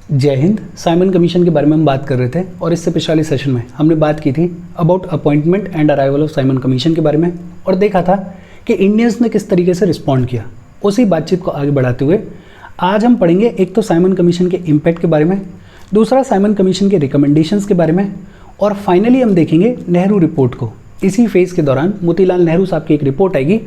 जय Hind. Simon commission के बारे में हम बात कर रहे थे और इससे पिछले सेशन में हमने बात की थी about appointment and arrival of Simon commission के बारे में और देखा था कि इंडियंस ने किस तरीके से रिस्पॉन्ड किया। उसी बातचीत को आगे बढ़ाते हुए आज हम पढ़ेंगे एक तो साइमन कमीशन के इम्पैक्ट के बारे में, दूसरा साइमन कमीशन के रिकमेंडेशंस के बारे में और फाइनली हम देखेंगे नेहरू रिपोर्ट को। इसी फेज़ के दौरान मोतीलाल नेहरू साहब की एक रिपोर्ट आएगी,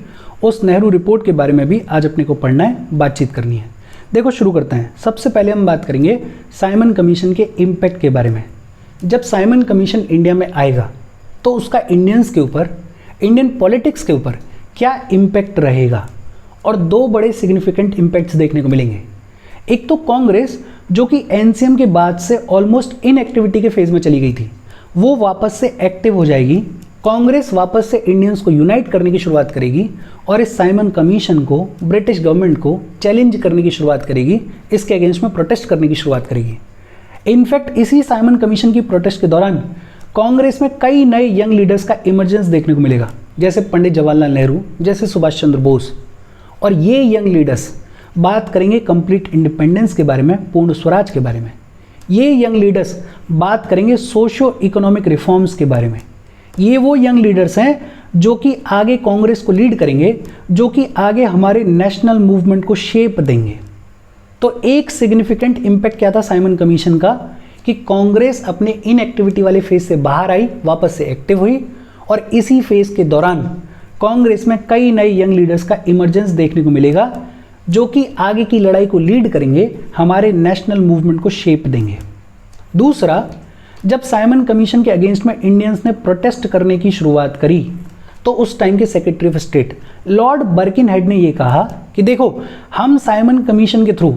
उस नेहरू रिपोर्ट के बारे में भी आज अपने को पढ़ना है, बातचीत करनी है। देखो शुरू करते हैं। सबसे पहले हम बात करेंगे साइमन कमीशन के इम्पैक्ट के बारे में। जब साइमन कमीशन इंडिया में आएगा तो उसका इंडियंस के ऊपर, इंडियन पॉलिटिक्स के ऊपर क्या इम्पैक्ट रहेगा, और दो बड़े सिग्निफिकेंट इम्पैक्ट्स देखने को मिलेंगे। एक तो कांग्रेस जो कि एनसीएम के बाद से ऑलमोस्ट इनएक्टिविटी के फेज में चली गई थी, वो वापस से एक्टिव हो जाएगी। कांग्रेस वापस से इंडियंस को यूनाइट करने की शुरुआत करेगी और इस साइमन कमीशन को, ब्रिटिश गवर्नमेंट को चैलेंज करने की शुरुआत करेगी, इसके अगेंस्ट में प्रोटेस्ट करने की शुरुआत करेगी। इनफैक्ट इसी साइमन कमीशन की प्रोटेस्ट के दौरान कांग्रेस में कई नए यंग लीडर्स का इमरजेंस देखने को मिलेगा, जैसे पंडित जवाहरलाल नेहरू, जैसे सुभाष चंद्र बोस। और ये यंग लीडर्स बात करेंगे कंप्लीट इंडिपेंडेंस के बारे में, पूर्ण स्वराज के बारे में। ये यंग लीडर्स बात करेंगे सोशियो इकोनॉमिक रिफॉर्म्स के बारे में। ये वो यंग लीडर्स हैं जो कि आगे कांग्रेस को लीड करेंगे, जो कि आगे हमारे नेशनल मूवमेंट को शेप देंगे। तो एक सिग्निफिकेंट इम्पैक्ट क्या था साइमन कमीशन का कि कांग्रेस अपने इनएक्टिविटी वाले फेज से बाहर आई, वापस से एक्टिव हुई और इसी फेज के दौरान कांग्रेस में कई नए यंग लीडर्स का इमरजेंस देखने को मिलेगा, जो कि आगे की लड़ाई को लीड करेंगे, हमारे नेशनल मूवमेंट को शेप देंगे। दूसरा, जब साइमन कमीशन के अगेंस्ट में इंडियंस ने प्रोटेस्ट करने की शुरुआत करी तो उस टाइम के सेक्रेटरी ऑफ स्टेट लॉर्ड बर्किनहेड ने यह कहा कि देखो, हम साइमन कमीशन के थ्रू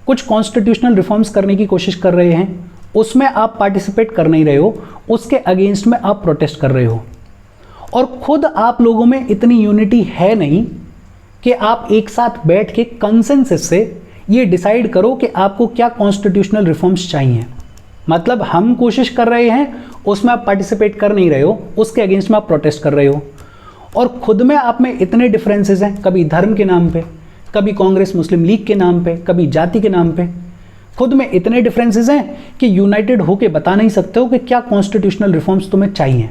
कुछ कॉन्स्टिट्यूशनल रिफॉर्म्स करने की कोशिश कर रहे हैं, उसमें आप पार्टिसिपेट कर नहीं रहे हो, उसके अगेंस्ट में आप प्रोटेस्ट कर रहे हो और खुद आप लोगों में इतनी यूनिटी है नहीं कि आप एक साथ बैठ के कंसेंसस से ये डिसाइड करो कि आपको क्या कॉन्स्टिट्यूशनल रिफॉर्म्स चाहिए। मतलब हम कोशिश कर रहे हैं, उसमें आप पार्टिसिपेट कर नहीं रहे हो, उसके अगेंस्ट में आप प्रोटेस्ट कर रहे हो और खुद में आप में इतने डिफरेंसेस हैं, कभी धर्म के नाम पे, कभी कांग्रेस मुस्लिम लीग के नाम पे, कभी जाति के नाम पे, खुद में इतने डिफरेंसेस हैं कि यूनाइटेड होके बता नहीं सकते हो कि क्या कॉन्स्टिट्यूशनल रिफॉर्म्स तुम्हें चाहिए।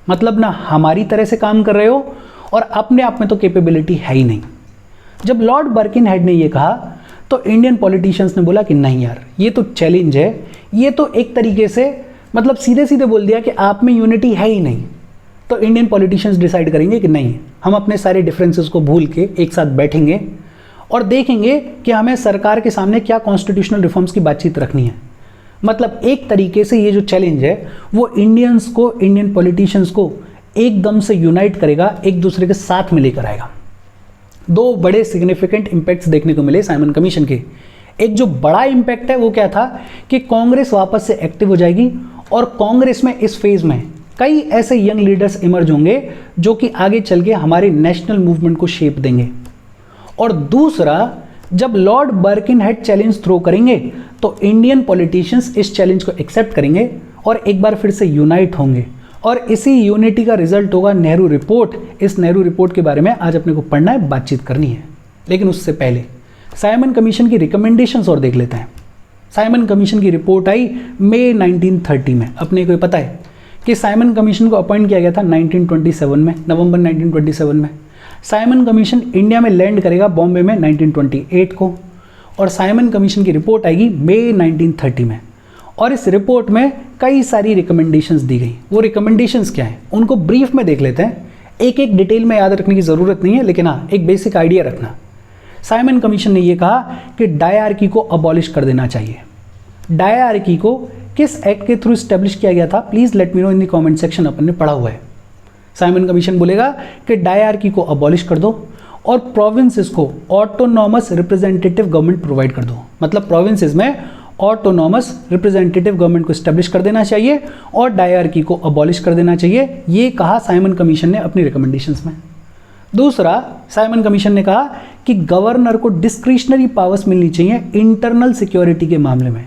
मतलब ना हमारी तरह से काम कर रहे हो और अपने आप में तो कैपेबिलिटी है ही नहीं। जब लॉर्ड बर्किनहेड ने यह कहा तो इंडियन पॉलिटिशियंस ने बोला कि नहीं यार, ये तो चैलेंज है, ये तो एक तरीके से मतलब सीधे सीधे बोल दिया कि आप में यूनिटी है ही नहीं। तो इंडियन पॉलिटिशियंस डिसाइड करेंगे कि नहीं, हम अपने सारे डिफरेंसेस को भूल के एक साथ बैठेंगे और देखेंगे कि हमें सरकार के सामने क्या कॉन्स्टिट्यूशनल रिफॉर्म्स की बातचीत रखनी है। मतलब एक तरीके से ये जो चैलेंज है वो इंडियंस को, इंडियन पॉलिटिशियंस को एकदम से यूनाइट करेगा, एक दूसरे के साथ में लेकर आएगा। दो बड़े सिग्निफिकेंट इंपैक्ट्स देखने को मिले साइमन कमीशन के। एक जो बड़ा इंपैक्ट है वो क्या था कि कांग्रेस वापस से एक्टिव हो जाएगी और कांग्रेस में इस फेज में कई ऐसे यंग लीडर्स इमर्ज होंगे जो कि आगे चल के हमारे नेशनल मूवमेंट को शेप देंगे। और दूसरा, जब लॉर्ड बर्किनहेड चैलेंज थ्रो करेंगे तो इंडियन पॉलिटिशियंस इस चैलेंज को एक्सेप्ट करेंगे और एक बार फिर से यूनाइट होंगे और इसी यूनिटी का रिजल्ट होगा नेहरू रिपोर्ट। इस नेहरू रिपोर्ट के बारे में आज अपने को पढ़ना है, बातचीत करनी है। लेकिन उससे पहले साइमन कमीशन की रिकमेंडेशंस और देख लेते हैं। साइमन कमीशन की रिपोर्ट आई मई 1930 में। अपने को पता है कि साइमन कमीशन को अपॉइंट किया गया था 1927 में, नवंबर 1927 में। साइमन कमीशन इंडिया में लैंड करेगा बॉम्बे में 1928 को और साइमन कमीशन की रिपोर्ट आएगी मई 1930 में। और इस रिपोर्ट में कई सारी रिकमेंडेशंस दी गई। वो रिकमेंडेशंस क्या हैं उनको ब्रीफ में देख लेते हैं। एक एक डिटेल में याद रखने की ज़रूरत नहीं है, लेकिन हाँ एक बेसिक आइडिया रखना। साइमन कमीशन ने यह कहा कि डायआर्की को अबॉलिश कर देना चाहिए। डायआर्की को किस एक्ट के थ्रू स्टैब्लिश किया गया था, please let me know in the comment section, अपन ने पढ़ा हुआ है। साइमन कमीशन बोलेगा कि डायआर्की को अबॉलिश कर दो और प्रोविंसेस को ऑटोनॉमस रिप्रेजेंटेटिव गवर्नमेंट प्रोवाइड कर दो। मतलब प्रोविंसेस में ऑटोनॉमस रिप्रेजेंटेटिव गवर्नमेंट को स्टैब्लिश कर देना चाहिए और डायआर्की को अबॉलिश कर देना चाहिए। ये कहा साइमन कमीशन ने अपनी रिकमेंडेशंस में। दूसरा, साइमन कमीशन ने कहा कि गवर्नर को डिस्क्रिशनरी पावर्स मिलनी चाहिए इंटरनल सिक्योरिटी के मामले में।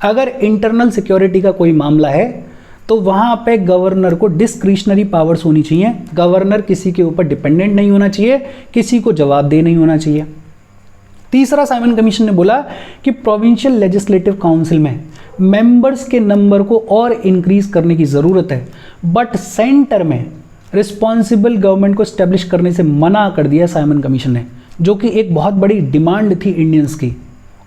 अगर इंटरनल सिक्योरिटी का कोई मामला है तो वहां पे गवर्नर को डिस्क्रिशनरी पावर्स होनी चाहिए। गवर्नर किसी के ऊपर डिपेंडेंट नहीं होना चाहिए, किसी को जवाबदेह नहीं होना चाहिए। तीसरा साइमन कमीशन ने बोला कि प्रोविंशियल लेजिस्लेटिव काउंसिल में मेंबर्स के नंबर को और इंक्रीज करने की ज़रूरत है, बट सेंटर में रिस्पॉन्सिबल गवर्नमेंट को स्टैब्लिश करने से मना कर दिया साइमन कमीशन ने, जो कि एक बहुत बड़ी डिमांड थी इंडियंस की।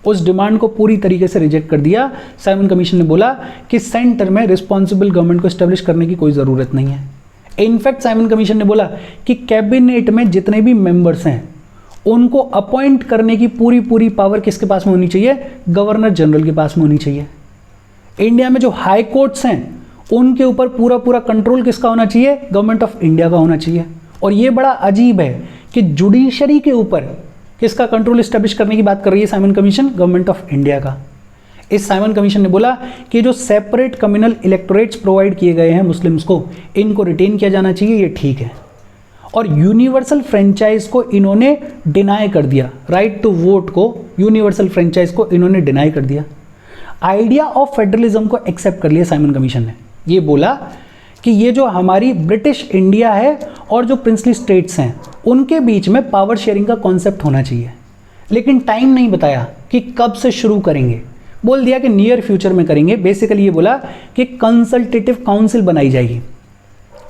उस डिमांड को पूरी तरीके से रिजेक्ट कर दिया। साइमन कमीशन ने बोला कि सेंटर में रिस्पॉन्सिबल गवर्नमेंट को स्टैब्लिश करने की कोई ज़रूरत नहीं है। इनफैक्ट साइमन कमीशन ने बोला कि कैबिनेट में जितने भी मेंबर्स हैं उनको अपॉइंट करने की पूरी पावर किसके पास में होनी चाहिए? गवर्नर जनरल के पास में होनी चाहिए। इंडिया में जो हाई कोर्ट्स हैं उनके ऊपर पूरा कंट्रोल किसका होना चाहिए? गवर्नमेंट ऑफ इंडिया का होना चाहिए। और ये बड़ा अजीब है कि जुडिशरी के ऊपर किसका कंट्रोल स्टैब्लिश करने की बात कर रही है Simon commission? Government of India का। इस साइमन कमीशन ने बोला कि जो सेपरेट कम्युनल इलेक्टोरेट्स प्रोवाइड किए गए हैं मुस्लिम्स को, इनको रिटेन किया जाना चाहिए, ये ठीक है। और यूनिवर्सल फ्रेंचाइज को इन्होंने डिनाई कर दिया, राइट टू वोट को, यूनिवर्सल फ्रेंचाइज को इन्होंने डिनाई कर दिया। आइडिया ऑफ फेडरलिज्म को एक्सेप्ट कर लिया साइमन कमीशन ने। ये बोला कि ये जो हमारी ब्रिटिश इंडिया है और जो प्रिंसली स्टेट्स हैं उनके बीच में पावर शेयरिंग का कॉन्सेप्ट होना चाहिए, लेकिन टाइम नहीं बताया कि कब से शुरू करेंगे। बोल दिया कि नियर फ्यूचर में करेंगे। बेसिकली ये बोला कि कंसल्टेटिव काउंसिल बनाई जाएगी।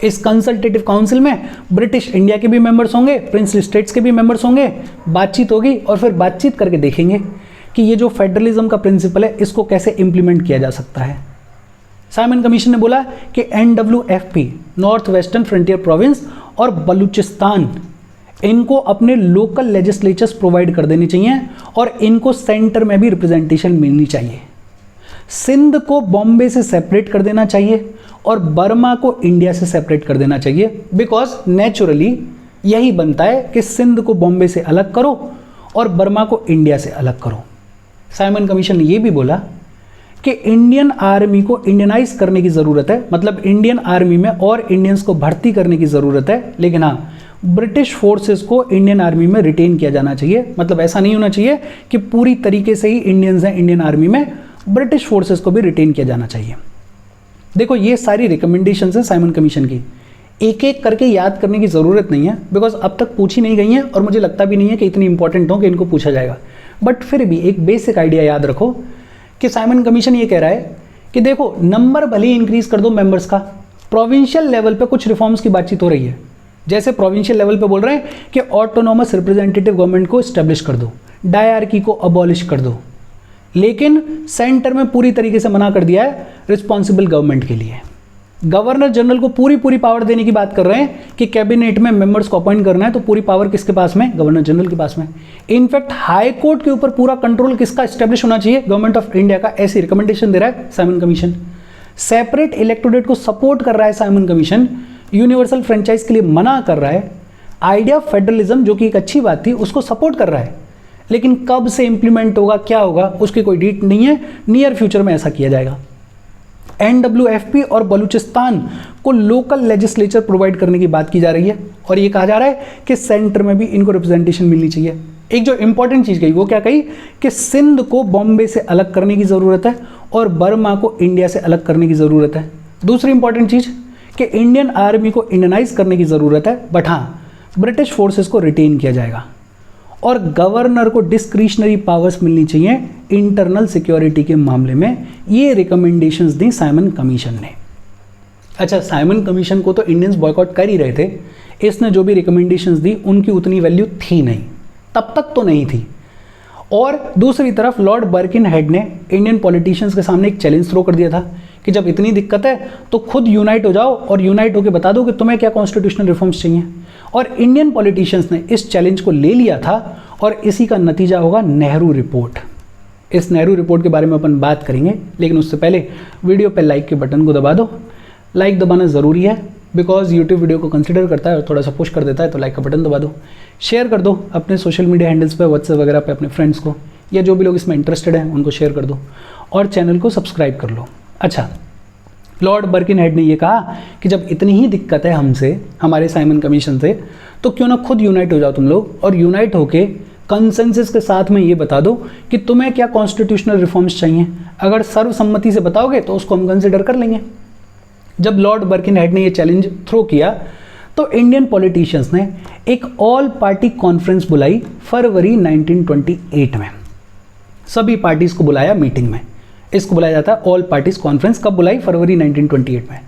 इस कंसल्टेटिव काउंसिल में ब्रिटिश इंडिया के भी मेंबर्स होंगे, प्रिंसली स्टेट्स के भी मेंबर्स होंगे, बातचीत होगी और फिर बातचीत करके देखेंगे कि ये जो फेडरलिज्म का प्रिंसिपल है इसको कैसे इंप्लीमेंट किया जा सकता है। साइमन कमीशन ने बोला कि NWFP, north western frontier province और बलूचिस्तान, इनको अपने लोकल लेजिस्लेचर्स प्रोवाइड कर देने चाहिए और इनको सेंटर में भी रिप्रेजेंटेशन मिलनी चाहिए। सिंध को बॉम्बे से सेपरेट कर देना चाहिए और बर्मा को इंडिया से सेपरेट कर देना चाहिए, बिकॉज नेचुरली यही बनता है कि सिंध को बॉम्बे से अलग करो और बर्मा को इंडिया से अलग करो। साइमन कमीशन ने यह भी बोला कि इंडियन आर्मी को इंडियनाइज करने की ज़रूरत है, मतलब इंडियन आर्मी में और इंडियंस को भर्ती करने की ज़रूरत है, लेकिन हाँ ब्रिटिश फोर्सेस को इंडियन आर्मी में रिटेन किया जाना चाहिए। मतलब ऐसा नहीं होना चाहिए कि पूरी तरीके से ही इंडियंस हैं इंडियन आर्मी में, ब्रिटिश फोर्सेस को भी रिटेन किया जाना चाहिए। देखो ये सारी रिकमेंडेशंस हैं साइमन कमीशन की, एक एक करके याद करने की ज़रूरत नहीं है, बिकॉज अब तक पूछी नहीं गई हैं और मुझे लगता भी नहीं है कि इतनी इंपॉर्टेंट हो कि इनको पूछा जाएगा। बट फिर भी एक बेसिक आइडिया याद रखो कि साइमन कमीशन ये कह रहा है कि देखो नंबर भले ही इंक्रीज कर दो मेंबर्स का, प्रोविंशियल लेवल पे कुछ रिफॉर्म्स की बातचीत हो रही है। जैसे प्रोविंशियल लेवल पे बोल रहे हैं कि ऑटोनोमस रिप्रेजेंटेटिव गवर्नमेंट को स्टैब्लिश कर दो, डायरकी को अबॉलिश कर दो, लेकिन सेंटर में पूरी तरीके से मना कर दिया है रिस्पॉन्सिबल गवर्नमेंट के लिए। गवर्नर जनरल को पूरी पावर देने की बात कर रहे हैं कि कैबिनेट में मेंबर्स को अपॉइंट करना है, तो पूरी पावर किसके पास में? गवर्नर जनरल के पास में। इनफैक्ट हाई कोर्ट के ऊपर पूरा कंट्रोल किसका स्टैब्लिश होना चाहिए? गवर्नमेंट ऑफ इंडिया का। ऐसी रिकमेंडेशन दे रहा है साइमन कमीशन। सेपरेट इलेक्टोरेट को सपोर्ट कर रहा है साइमन कमीशन, यूनिवर्सल फ्रेंचाइज के लिए मना कर रहा है। आइडिया ऑफ फेडरलिज्म जो कि एक अच्छी बात थी उसको सपोर्ट कर रहा है, लेकिन कब से इंप्लीमेंट होगा, क्या होगा, उसकी कोई डेट नहीं है। नियर फ्यूचर में ऐसा किया जाएगा। NWFP और बलूचिस्तान को लोकल लेजिस्लेचर प्रोवाइड करने की बात की जा रही है और ये कहा जा रहा है कि सेंटर में भी इनको रिप्रेजेंटेशन मिलनी चाहिए। एक जो इंपॉर्टेंट चीज़ कही वो क्या कही कि सिंध को बॉम्बे से अलग करने की ज़रूरत है और बर्मा को इंडिया से अलग करने की ज़रूरत है। दूसरी इंपॉर्टेंट चीज़ कि इंडियन आर्मी को इंडियनाइज करने की ज़रूरत है, बट हाँ ब्रिटिश फोर्सेस को रिटेन किया जाएगा और गवर्नर को डिस्क्रिशनरी पावर्स मिलनी चाहिए इंटरनल सिक्योरिटी के मामले में। ये रिकमेंडेशंस दी साइमन कमीशन ने। अच्छा, साइमन कमीशन को तो इंडियंस बॉयकॉट कर ही रहे थे, इसने जो भी रिकमेंडेशंस दी उनकी उतनी वैल्यू थी नहीं, तब तक तो नहीं थी। और दूसरी तरफ लॉर्ड बर्किनहेड ने इंडियन पॉलिटिशियंस के सामने एक चैलेंज थ्रो कर दिया था कि जब इतनी दिक्कत है तो खुद यूनाइट हो जाओ और यूनाइट होकर बता दो कि तुम्हें क्या कॉन्स्टिट्यूशनल रिफॉर्म्स चाहिए। और इंडियन पॉलिटिशियंस ने इस चैलेंज को ले लिया था और इसी का नतीजा होगा नेहरू रिपोर्ट। इस नेहरू रिपोर्ट के बारे में अपन बात करेंगे, लेकिन उससे पहले वीडियो पे लाइक के बटन को दबा दो। लाइक दबाना ज़रूरी है बिकॉज यूट्यूब वीडियो को कंसिडर करता है और थोड़ा सा पुश कर देता है, तो लाइक का बटन दबा दो। शेयर कर दो अपने सोशल मीडिया हैंडल्स पे, व्हाट्सएप वगैरह पे अपने फ्रेंड्स को, या जो भी लोग इसमें इंटरेस्टेड हैं उनको शेयर कर दो और चैनल को सब्सक्राइब कर लो। अच्छा, लॉर्ड बर्किनहेड ने यह कहा कि जब इतनी ही दिक्कत है हमसे, हमारे साइमन कमीशन से, तो क्यों ना खुद यूनाइट हो जाओ तुम लोग और यूनाइट होके कंसेंसस के साथ में ये बता दो कि तुम्हें क्या कॉन्स्टिट्यूशनल रिफॉर्म्स चाहिए। अगर सर्वसम्मति से बताओगे तो उसको हम कंसिडर कर लेंगे। जब लॉर्ड बर्किनहेड ने ये चैलेंज थ्रो किया तो इंडियन पॉलिटिशियंस ने एक ऑल पार्टी कॉन्फ्रेंस बुलाई फरवरी 1928 में। सभी पार्टीज को बुलाया मीटिंग में। इसको बुलाया जाता है ऑल पार्टीज कॉन्फ्रेंस। कब बुलाई? फरवरी 1928 में।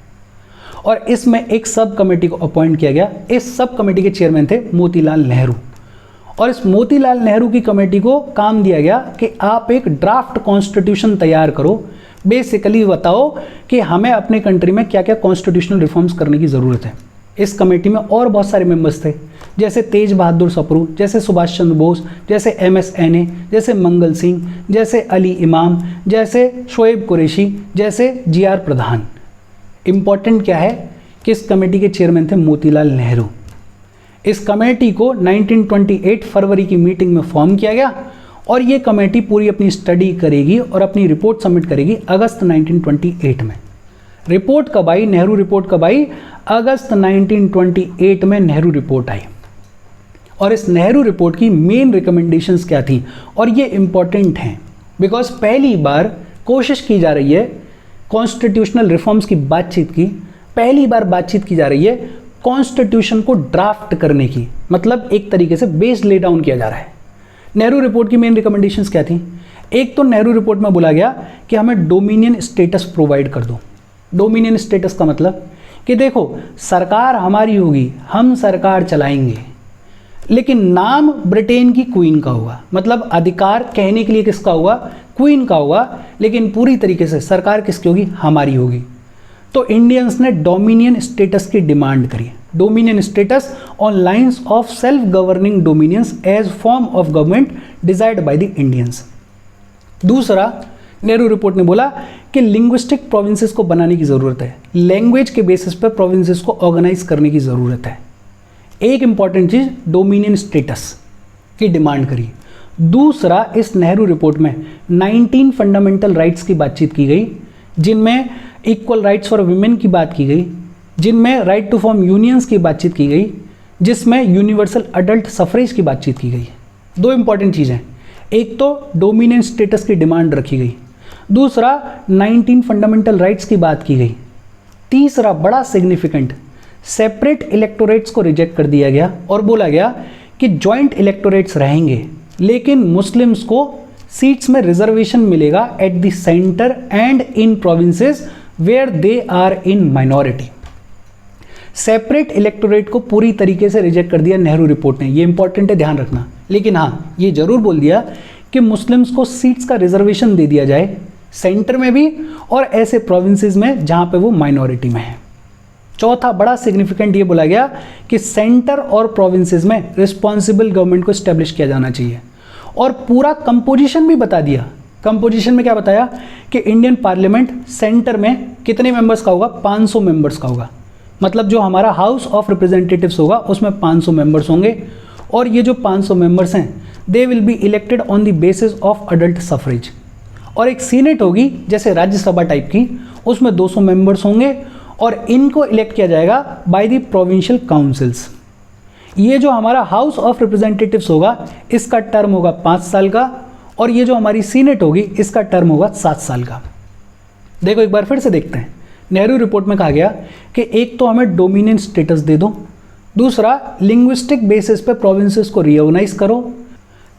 और इसमें एक सब कमेटी को अपॉइंट किया गया। इस सब कमेटी के चेयरमैन थे मोतीलाल नेहरू। और इस मोतीलाल नेहरू की कमेटी को काम दिया गया कि आप एक ड्राफ्ट कॉन्स्टिट्यूशन तैयार करो। बेसिकली बताओ कि हमें अपने कंट्री में क्या क्या कॉन्स्टिट्यूशनल रिफॉर्म्स करने की ज़रूरत है। इस कमेटी में और बहुत सारे मेंबर्स थे, जैसे तेज बहादुर सप्रू, जैसे सुभाष चंद्र बोस, जैसे MS एने, जैसे मंगल सिंह, जैसे अली इमाम, जैसे शोएब कुरैशी, जैसे GR प्रधान। इम्पॉर्टेंट क्या है कि इस कमेटी के चेयरमैन थे मोतीलाल नेहरू। इस कमेटी को 1928 फरवरी की मीटिंग में फॉर्म किया गया और ये कमेटी पूरी अपनी स्टडी करेगी और अपनी रिपोर्ट सबमिट करेगी अगस्त 1928 में। रिपोर्ट कब आई? नेहरू रिपोर्ट कब आई? अगस्त 1928 में नेहरू रिपोर्ट आई। और इस नेहरू रिपोर्ट की मेन रिकमेंडेशंस क्या थी? और ये इंपॉर्टेंट हैं बिकॉज पहली बार कोशिश की जा रही है कॉन्स्टिट्यूशनल रिफॉर्म्स की बातचीत की, पहली बार बातचीत की जा रही है कॉन्स्टिट्यूशन को ड्राफ्ट करने की, मतलब एक तरीके से बेस ले डाउन किया जा रहा है। नेहरू रिपोर्ट की मेन रिकमेंडेशंस क्या थी? एक तो नेहरू रिपोर्ट में बोला गया कि हमें डोमिनियन स्टेटस प्रोवाइड कर दो। डोमिनियन स्टेटस का मतलब कि देखो सरकार हमारी होगी, हम सरकार चलाएंगे, लेकिन नाम ब्रिटेन की क्वीन का होगा, मतलब अधिकार कहने के लिए किसका होगा? क्वीन का होगा, लेकिन पूरी तरीके से सरकार किसकी होगी? हमारी होगी। तो इंडियंस ने डोमिनियन स्टेटस की डिमांड करी। Dominion status on lines of self governing dominions as form of government decide by the Indians. दूसरा, नेहरू रिपोर्ट ने बोला कि लिंग्विस्टिक प्रोविंसेस को बनाने की ज़रूरत है, लैंग्वेज के बेसिस पर प्रोविंसेस को ऑर्गेनाइज करने की ज़रूरत है। एक इंपॉर्टेंट चीज़ डोमिनियन स्टेटस की डिमांड करी। दूसरा, इस नेहरू रिपोर्ट में 19 फंडामेंटल राइट्स की बातचीत की गई, जिनमें इक्वल राइट्स फॉर वीमेन की बात की गई, जिनमें राइट टू फॉर्म यूनियंस की बातचीत की गई, जिसमें यूनिवर्सल अडल्ट सफरेज की बातचीत की गई। दो इंपॉर्टेंट चीज़ें, एक तो डोमिनियन स्टेटस की डिमांड रखी गई, दूसरा 19 फंडामेंटल राइट्स की बात की गई। तीसरा बड़ा सिग्निफिकेंट, सेपरेट इलेक्टोरेट्स को रिजेक्ट कर दिया गया और बोला गया कि जॉइंट इलेक्टोरेट्स रहेंगे, लेकिन मुस्लिम्स को सीट्स में रिजर्वेशन मिलेगा at the centre and in provinces where they are in minority. Separate electorate को पूरी तरीके से रिजेक्ट कर दिया नेहरू रिपोर्ट ने, ये इंपॉर्टेंट है, ध्यान रखना। लेकिन हाँ, ये जरूर बोल दिया कि मुस्लिम्स को सीट्स का रिजर्वेशन दे दिया जाए, सेंटर में भी और ऐसे प्रोविंसेस में जहां पे वो माइनॉरिटी में है। चौथा बड़ा सिग्निफिकेंट ये बोला गया कि सेंटर और प्रोविंसेस में रिस्पॉन्सिबल गवर्नमेंट को स्टैब्लिश किया जाना चाहिए। और पूरा कंपोजिशन भी बता दिया। कंपोजिशन में क्या बताया कि इंडियन पार्लियामेंट सेंटर में कितने मेंबर्स का होगा? 500 मेंबर्स का होगा। मतलब जो हमारा हाउस ऑफ रिप्रेजेंटेटिव्स होगा उसमें 500 मेंबर्स होंगे, और ये जो 500 मेंबर्स हैं they will be elected on the basis of adult suffrage. और एक सीनेट होगी जैसे राज्यसभा टाइप की, उसमें 200 मेंबर्स होंगे और इनको इलेक्ट किया जाएगा बाय द प्रोविंशियल काउंसिल्स। ये जो हमारा हाउस ऑफ रिप्रेजेंटेटिव्स होगा इसका टर्म होगा 5 साल का, और ये जो हमारी सीनेट होगी इसका टर्म होगा 7 साल का। देखो एक बार फिर से देखते हैं। नेहरू रिपोर्ट में कहा गया कि एक तो हमें डोमिनियन स्टेटस दे दो, दूसरा लिंग्विस्टिक बेसिस पे प्रोविंसेस को रिऑर्गेनाइज करो,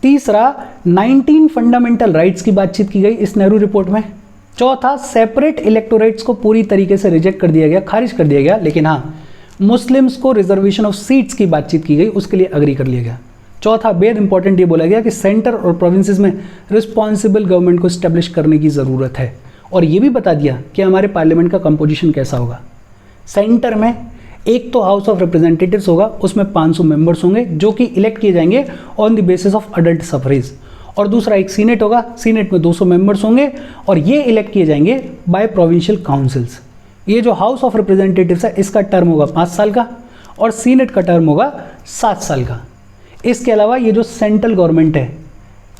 तीसरा 19 फंडामेंटल राइट्स की बातचीत की गई इस नेहरू रिपोर्ट में, चौथा सेपरेट इलेक्टोरेट्स को पूरी तरीके से रिजेक्ट कर दिया गया, खारिज कर दिया गया, लेकिन हाँ मुस्लिम्स को रिजर्वेशन ऑफ सीट्स की बातचीत की गई, उसके लिए अग्री कर लिया गया। चौथा बेहद इंपॉर्टेंट ये बोला गया कि सेंटर और प्रोविंसेस में रिस्पॉन्सिबल गवर्नमेंट को स्टैब्लिश करने की ज़रूरत है, और ये भी बता दिया कि हमारे पार्लियामेंट का कंपोजिशन कैसा होगा। सेंटर में एक तो हाउस ऑफ रिप्रेजेंटेटिव्स होगा, उसमें 500 मेंबर्स होंगे जो कि इलेक्ट किए जाएंगे on the basis of adult suffrage, और दूसरा एक सीनेट होगा, सीनेट में 200 मेंबर्स होंगे और ये इलेक्ट किए जाएंगे बाय प्रोविंशियल काउंसिल्स। ये जो हाउस ऑफ रिप्रेजेंटेटिव्स है इसका टर्म होगा 5 साल का और सीनेट का टर्म होगा 7 साल का। इसके अलावा ये जो सेंट्रल गवर्नमेंट है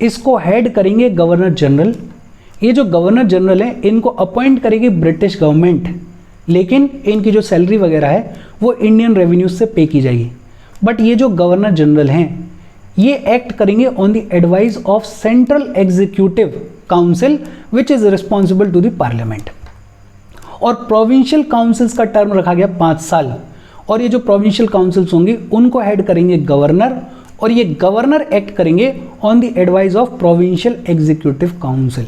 इसको हेड करेंगे गवर्नर जनरल। ये जो गवर्नर जनरल है इनको अपॉइंट करेगी ब्रिटिश गवर्नमेंट, लेकिन इनकी जो सैलरी वगैरह है वो इंडियन रेवेन्यू से पे की जाएगी। बट ये जो गवर्नर जनरल हैं ये एक्ट करेंगे on the advice of central executive council which is responsible to the parliament. और प्रोविंशियल काउंसिल्स का टर्म रखा गया 5 साल, और ये जो प्रोविंशियल काउंसिल्स होंगी उनको हेड करेंगे गवर्नर, और ये गवर्नर एक्ट करेंगे on the advice of provincial executive council.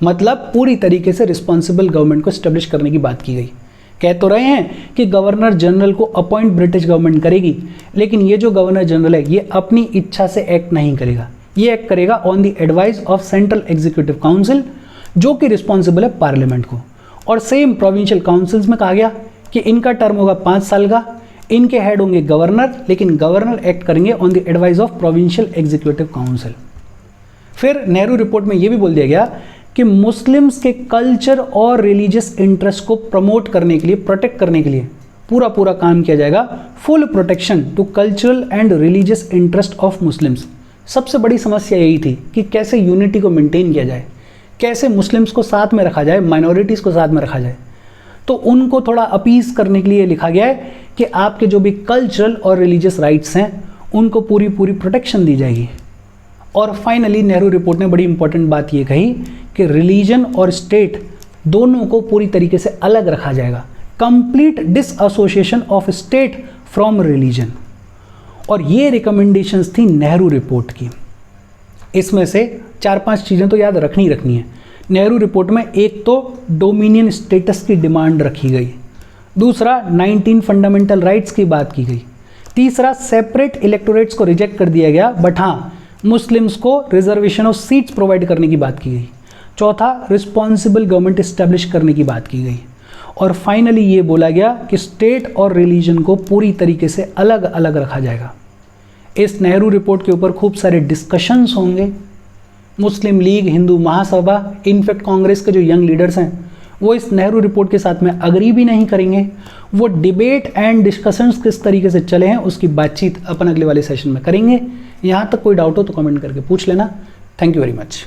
मतलब पूरी तरीके से रिस्पॉन्सिबल गवर्नमेंट को स्टेब्लिश करने की बात की गई। कह तो रहे हैं कि गवर्नर जनरल को अपॉइंट ब्रिटिश गवर्नमेंट करेगी, लेकिन ये जो गवर्नर जनरल है ये अपनी इच्छा से एक्ट नहीं करेगा, ये एक्ट करेगा on the advice of central executive council, जो कि रिस्पॉन्सिबल है पार्लियामेंट को। और सेम प्रोविंशियल काउंसिल्स में कहा गया कि इनका टर्म होगा 5 साल का, इनके हेड होंगे गवर्नर, लेकिन गवर्नर एक्ट करेंगे on the advice of provincial executive council. फिर नेहरू रिपोर्ट में ये भी बोल दिया गया कि मुस्लिम्स के कल्चर और रिलीजियस इंटरेस्ट को प्रमोट करने के लिए, प्रोटेक्ट करने के लिए पूरा काम किया जाएगा। Full protection to cultural and religious interest of Muslims. सबसे बड़ी समस्या यही थी कि कैसे यूनिटी को मेंटेन किया जाए, कैसे मुस्लिम्स को साथ में रखा जाए, माइनॉरिटीज़ को साथ में रखा जाए। तो उनको थोड़ा अपीज करने के लिए लिखा गया है कि आपके जो भी कल्चरल और रिलीजियस राइट्स हैं उनको पूरी प्रोटेक्शन दी जाएगी। और फाइनली नेहरू रिपोर्ट ने बड़ी इंपॉर्टेंट बात ये कही कि रिलीजन और स्टेट दोनों को पूरी तरीके से अलग रखा जाएगा, complete dissociation of state from religion. और ये रिकमेंडेशंस थी नेहरू रिपोर्ट की। इसमें से 4-5 चीज़ें तो याद रखनी है। नेहरू रिपोर्ट में एक तो डोमिनियन स्टेटस की डिमांड रखी गई, दूसरा 19 फंडामेंटल राइट्स की बात की गई, तीसरा सेपरेट इलेक्टोरेट्स को रिजेक्ट कर दिया गया, बट हाँ मुस्लिम्स को रिजर्वेशन ऑफ सीट्स प्रोवाइड करने की बात की गई, चौथा रिस्पॉन्सिबल गवर्नमेंट इस्टेब्लिश करने की बात की गई, और फाइनली ये बोला गया कि स्टेट और रिलीजन को पूरी तरीके से अलग अलग रखा जाएगा। इस नेहरू रिपोर्ट के ऊपर खूब सारे डिस्कशंस होंगे। मुस्लिम लीग, हिंदू महासभा, इनफैक्ट कांग्रेस के जो यंग लीडर्स हैं वो इस नेहरू रिपोर्ट के साथ में अग्री भी नहीं करेंगे। वो डिबेट एंड डिस्कशंस किस तरीके से चले हैं उसकी बातचीत अपन अगले वाले सेशन में करेंगे। यहाँ तक कोई डाउट हो तो कमेंट करके पूछ लेना। Thank you very much.